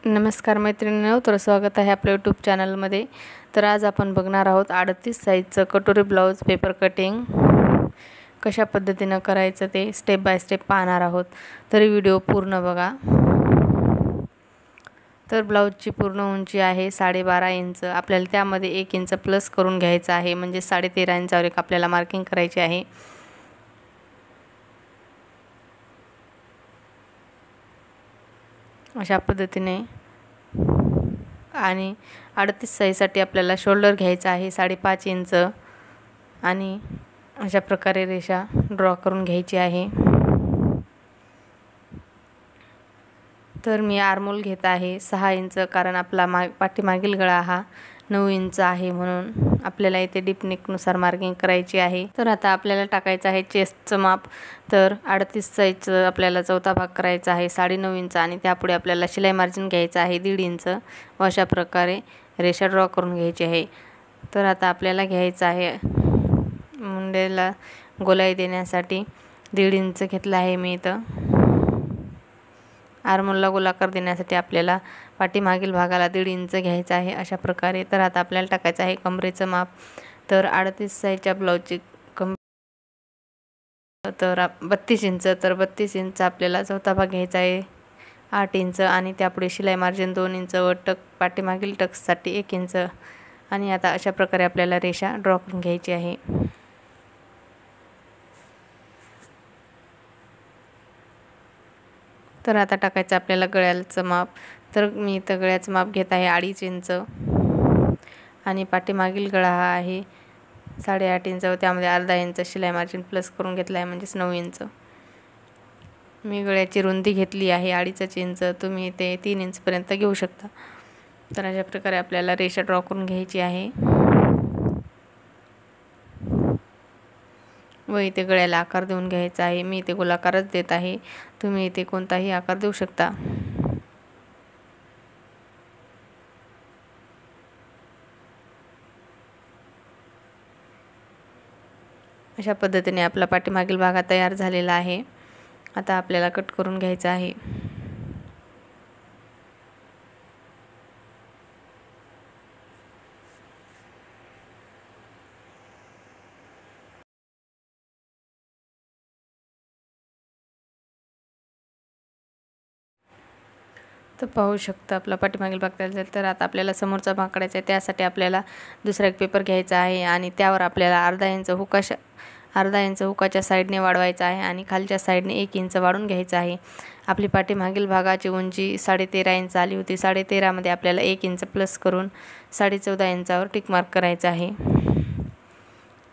नमस्कार मैत्रिणींनो, तर स्वागत आहे आपल्या यूट्यूब चॅनलमध्ये। तर आज आपण बघणार आहोत 38 साईजचं कटोरी ब्लाउज पेपर कटिंग कशा पद्धतीने करायचं ते स्टेप बाय स्टेप पाहणार आहोत। तर व्हिडिओ पूर्ण बघा। तर ब्लाउजची पूर्ण उंची आहे 12.5 इंच। आपल्याला त्यामध्ये 1 इंच प्लस करून घ्यायचं आहे, म्हणजे 13.5 इंचावर एक आपल्याला मार्किंग करायची आहे। अशा पद्धतीने आणि 38 साईजसाठी आपल्याला शोल्डर घ्यायचा आहे 5.5 इंच आणि अशा प्रकारे रेषा ड्रॉ करून घ्यायची आहे। तर मी आर्मोल घेत आहे 6 इंच, कारण आपला पाठीमागील गळा हा 9 इंच आहे, म्हणून आपल्याला इथे डीप नेकनुसार मार्किंग करायची आहे। तर आता आपल्याला टाकायचं आहे चेस्टचं माप। तर 38 साईजचं आपल्याला चौथा भाग करायचा आहे 9.5 इंच आणि त्यापुढे आपल्याला शिलाई मार्जिन घ्यायचं आहे 1.5 इंच व अशा प्रकारे रेषा ड्रॉ करून घ्यायची आहे। तर आता आपल्याला घ्यायचं आहे मुंड्याला गोलाई देण्यासाठी 1.5 इंच घेतला आहे मी इथं। आर्मोलला गोलाकार देण्यासाठी आपल्याला पाठीमागील भागाला 1.5 इंच घ्यायचा आहे अशा प्रकारे। तर आता आपल्याला टाकायचं आहे कमरेचं माप। तर 38 साईजच्या ब्लाउजची तर 32 इंच, तर 32 इंच आपल्याला चौथा भाग घ्यायचा आहे 8 इंच आणि त्यापुढे शिलाई मार्जिन 2 इंच व पाठीमागील टक्ससाठी 1 इंच आणि आता अशा प्रकारे आपल्याला रेषा ड्रॉ करून घ्यायची आहे। तर आता टाकायचं आपल्याला गळ्याचं माप। तर मी इथं गळ्याचं माप घेत आहे 2.5 इंच आणि पाठीमागील गळा हा आहे 8.5 इंच व त्यामध्ये अर्धा इंच शिलाई मार्जिन प्लस करून घेतला आहे, म्हणजेच 9 इंच। मी गळ्याची रुंदी घेतली आहे 2.5 इंच, तुम्ही ते 3 इंचपर्यंत घेऊ शकता। तर अशा प्रकारे आपल्याला रेषा ड्रॉ करून घ्यायची आहे व इथे गळ्याला आकार देऊन घ्यायचा आहे। मी इथे गोलाकारच देत आहे, तुम्ही इथे कोणताही आकार देऊ शकता। अशा पद्धतीने आपला पाठीमागील भाग तयार झालेला आहे। आता आपल्याला कट करून घ्यायचा आहे। तर पाहू शकता आपला पाठीमागील भाग तयार झाला। तर आता आपल्याला समोरचा भाग काढायचा आहे, त्यासाठी आपल्याला दुसरा एक पेपर घ्यायचा आहे आणि त्यावर आपल्याला अर्धा इंच हुकाच्या साईडने वाढवायचा आहे आणि खालच्या साईडने 1 इंच वाढून घ्यायचा आहे। आपली पाठीमागील भागाची उंची 13.5 इंच आली होती। 13.5 मध्ये आपल्याला 1 इंच प्लस करून 14.5 इंचावर टिक मार्क करायचा आहे।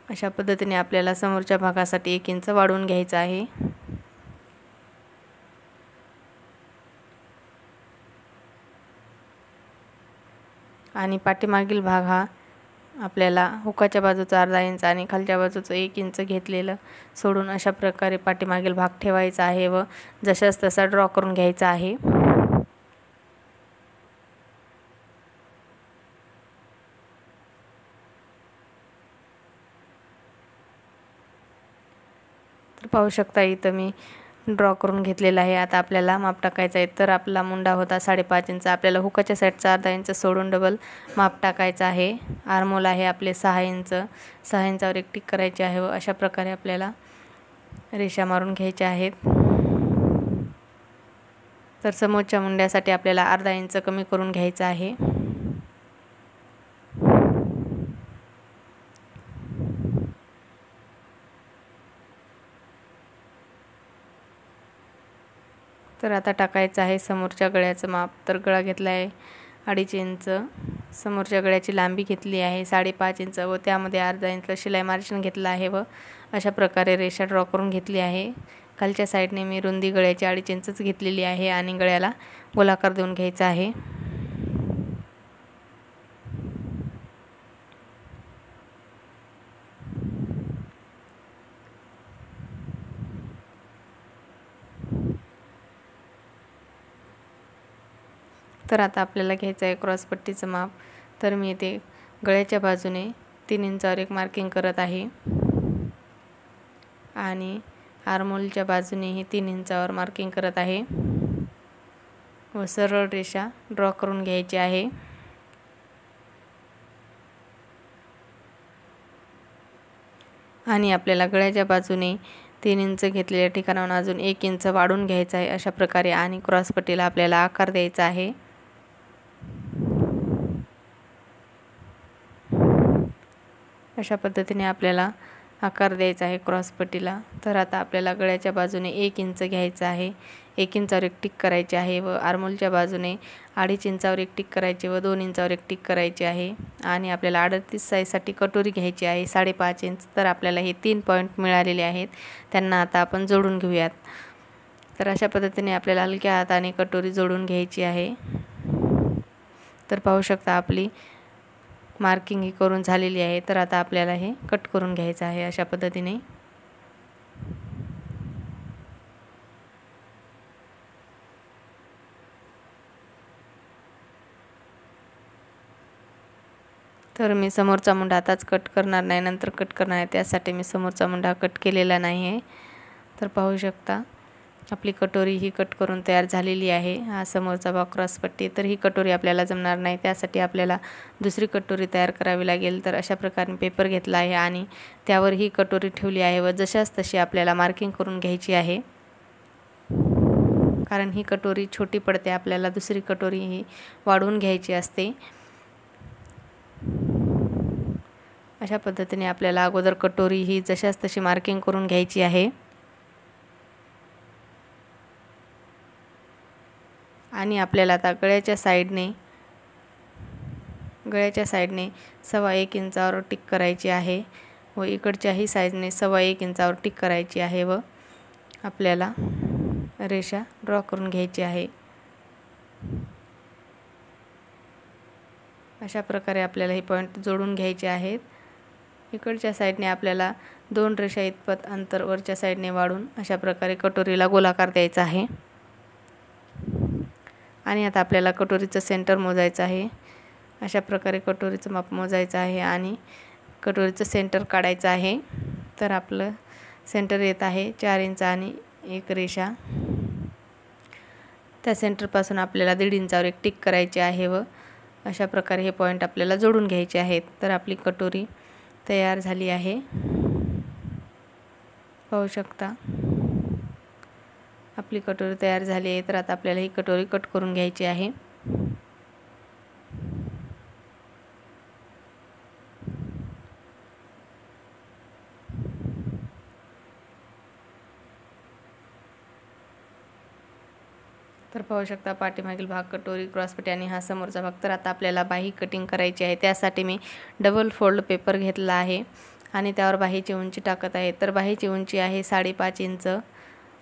अशा पद्धतीने आपल्याला समोरच्या भागासाठी 1 इंच वाढवून घ्यायचा आहे। आणि पाठीमागील भाग हा आपल्याला हुकाच्या बाजूचा अर्धा इंच आणि खालच्या बाजूचं 1 इंच घेतलेलं सोडून अशा प्रकारे पाठीमागील भाग ठेवायचा आहे व जशास तसा ड्रॉ करून घ्यायचा आहे। तर पाहू शकता इथं मी ड्रॉ करून घेतलेला आहे। आता आपल्याला माप टाकायचं आहे। तर आपला मुंडा होता 5.5 इंच, आपल्याला हुकाच्या साईडचा अर्धा इंच सोडून डबल माप टाकायचं आहे। आर्मोल आहे आपले 6 इंच, 6 इंचावर एक टिक करायची आहे व अशा प्रकारे आपल्याला रेषा मारून घ्यायच्या आहेत। तर समोरच्या मुंड्यासाठी आपल्याला अर्धा इंच कमी करून घ्यायचं आहे। तर आता टाकायचं आहे समोरच्या गळ्याचं माप। तर गळा घेतला आहे 2.5 इंच, समोरच्या गळ्याची लांबी घेतली आहे 5.5 इंच व त्यामध्ये अर्धा इंच शिलाई मार्जिन घेतला आहे व अशा प्रकारे रेषा ड्रॉ करून घेतली आहे। खालच्या साईडने मी रुंदी गळ्याची 2.5 इंचच घेतलेली आहे आणि गळ्याला गोलाकार देऊन घ्यायचा आहे। तर आता आपल्याला घ्यायचं आहे क्रॉसपट्टीचं माप। तर मी इथे गळ्याच्या बाजूने 3 इंचावर एक मार्किंग करत आहे आणि आर्मोलच्या बाजूनेही 3 इंचावर मार्किंग करत आहे। व सरळ रेषा ड्रॉ करून घ्यायची आहे। आणि आपल्याला गळ्याच्या बाजूने 3 इंच घेतलेल्या ठिकाणाहून अजून 1 इंच वाढवून घ्यायचा आहे अशा प्रकारे, आणि क्रॉस पट्टीला आपल्याला आकार द्यायचा आहे। अशा पद्धतीने आपल्याला आकार द्यायचा आहे क्रॉस पट्टीला। तर आता आपल्याला गळ्याच्या बाजूने 1 इंच घ्यायचा आहे, 1 इंचावर एक टिक करायची आहे व आर्मोलच्या बाजूने 2.5 इंचावर एक टिक करायची व 2 इंचावर एक टिक करायची आहे। आणि आपल्याला 38 साईजसाठी कटोरी घ्यायची आहे 5.5 इंच। तर आपल्याला हे 3 पॉईंट मिळालेले आहेत, त्यांना आता आपण जोडून घेऊयात। तर अशा पद्धतीने आपल्याला हलक्या हाताने कटोरी जोडून घ्यायची आहे। तर पाहू शकता आपली मार्किंग ही करून झालेली आहे। तर आता आपल्याला हे कट करून घ्यायचं आहे अशा पद्धतीने। तर मी समोरचा मुंडा आताच कट करणार नाही, नंतर कट करणार आहे, त्यासाठी मी समोरचा मुंडा कट केलेला नाही आहे। तर पाहू शकता आपली कटोरी ही कट करून तयार झालेली आहे। हा समोरचा भाग क्रॉस पट्टी। तर ही कटोरी आपल्याला जमणार नाही, त्यासाठी आपल्याला दुसरी कटोरी तयार करावी लागेल। तर अशा प्रकारे पेपर घेतला आहे आणि त्यावर ही कटोरी ठेवली आहे व जशास तशी आपल्याला मार्किंग करून घ्यायची आहे, कारण ही कटोरी छोटी पडते, आपल्याला दुसरी कटोरी ही वाढवून घ्यायची असते। अशा पद्धतीने आपल्याला अगोदर कटोरी ही जशास तशी मार्किंग करून घ्यायची आहे। आणि आपल्याला आता गळ्याच्या साईडने 1.25 इंचावर टिक करायची आहे व इकडच्याही साईडने 1.25 इंचावर टिक करायची आहे व आपल्याला रेषा ड्रॉ करून घ्यायची आहे। अशा प्रकारे आपल्याला हे पॉईंट जोडून घ्यायचे आहेत। इकडच्या साईडने आपल्याला 2 रेषा इतपत अंतर वरच्या साईडने वाढून अशा प्रकारे कटोरीला गोलाकार द्यायचा आहे। आणि आता आपल्याला कटोरीचं सेंटर मोजायचं आहे। अशा प्रकारे कटोरीचं माप मोजायचं आहे आणि कटोरीचं सेंटर काढायचं आहे। तर आपलं सेंटर येत आहे 4 इंच आणि एक रेषा, त्या सेंटरपासून आपल्याला 1.5 इंचावर एक टिक करायची आहे व अशा प्रकारे हे पॉईंट आपल्याला जोडून घ्यायचे आहेत। तर आपली कटोरी तयार झाली आहे, पाहू शकता आपली कटोरी तयार झाली आहे। तर आता आपल्याला ही कटोरी कट करून घ्यायची आहे। तर पाहू शकता पाठीमागील भाग कटोरी, क्रॉसपट्टी आणि हा समोरचा भाग। तर आता आपल्याला बाही कटिंग करायची आहे, त्यासाठी मी डबल फोल्ड पेपर घेतला आहे आणि त्यावर बाहीची उंची टाकत आहे। तर बाहीची उंची आहे 5.5 इंच।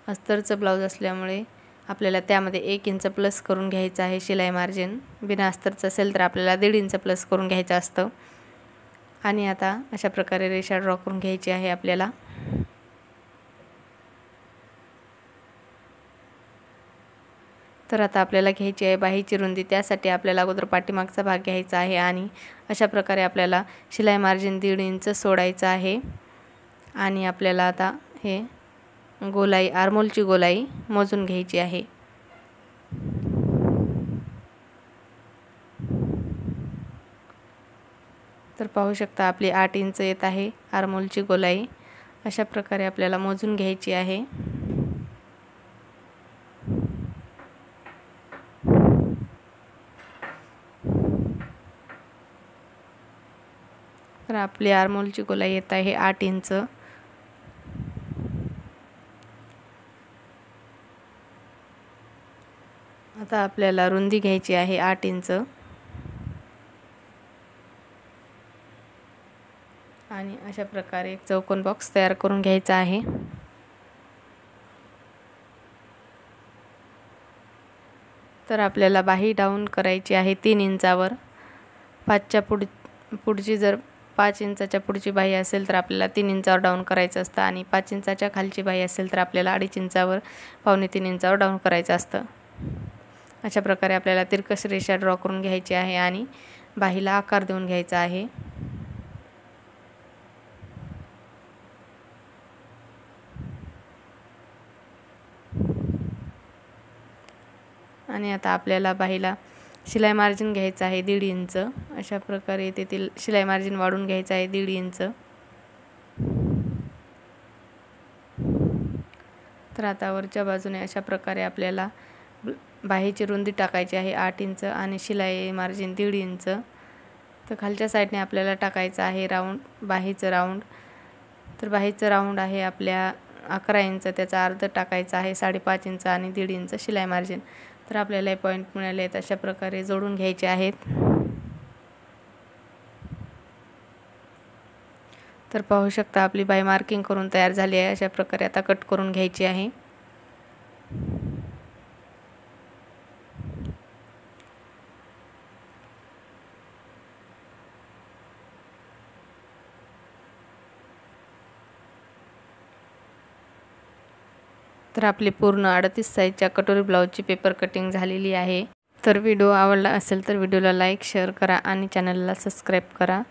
अस्तरचं ब्लाऊज असल्यामुळे आपल्याला त्यामध्ये 1 इंच प्लस करून घ्यायचं आहे शिलाई मार्जिन। बिना अस्तरचं असेल तर आपल्याला 1.5 इंच प्लस करून घ्यायचं असतं। आणि आता अशा प्रकारे रेषा ड्रॉ करून घ्यायची आहे आपल्याला। तर आता आपल्याला घ्यायची आहे बाहीची रुंदी, त्यासाठी आपल्याला अगोदर पाठीमागचा भाग घ्यायचा आहे आणि अशा प्रकारे आपल्याला शिलाई मार्जिन 1.5 इंच सोडायचं आहे। आणि आपल्याला आता हे गोलाई, आर्मोलची गोलाई मोजून घ्यायची आहे। तर पाहू शकता आपली 8 इंच येत आहे आर्मोलची गोलाई। अशा प्रकारे आपल्याला मोजून घ्यायची आहे। तर आपली आर्मोलची गोलाई येत आहे 8 इंच। आता आपल्याला रुंदी घ्यायची आहे 8 इंच आणि अशा प्रकारे एक चौकोन बॉक्स तयार करून घ्यायचा आहे। तर आपल्याला बाही डाऊन करायची आहे 3 इंचावर। 5च्या पुढची जर 5 इंचाच्या पुढची बाही असेल तर आपल्याला 3 इंचावर डाऊन करायचं असतं आणि 5 इंचाच्या खालची बाही असेल तर आपल्याला 2.5 इंचावर 2.25 इंचावर डाऊन करायचं असतं। अशा प्रकारे आपल्याला तिरकस रेषा ड्रॉ करून घ्यायची आहे आणि बाहीला आकार देऊन घ्यायचा आहे। आणि आता आपल्याला बाहीला शिलाई मार्जिन घ्यायचं आहे 1.5 इंच. अशा प्रकारे तेथील शिलाई मार्जिन वाढून घ्यायचं आहे 1.5 इंच. तर आता वरच्या बाजूने अशा प्रकारे आपल्याला बाहीची रुंदी टाकायची आहे 8 इंच आणि शिलाई मार्जिन 1.5 इंच. तर खालच्या साईडने आपल्याला टाकायचं आहे राऊंड, बाहीचं राऊंड. तर बाहीचं राऊंड आहे आपल्या 11 इंच, त्याचा अर्ध टाकायचा आहे 5.5 इंच आणि 1.5 इंच शिलाई मार्जिन. तर आपल्याला हे पॉईंट मिळाले आहेत, अशा प्रकारे जोडून घ्यायचे आहेत. तर पाहू शकता आपली बाही मार्किंग करून तयार झाली आहे. अशा प्रकारे आता कट करून घ्यायची आहे. तर आपली पूर्ण 38 साईजच्या कटोरी ब्लाऊजची पेपर कटिंग झालेली आहे. तर व्हिडिओ आवडला असेल तर व्हिडिओला लाईक, शेअर करा आणि चॅनलला सबस्क्राईब करा.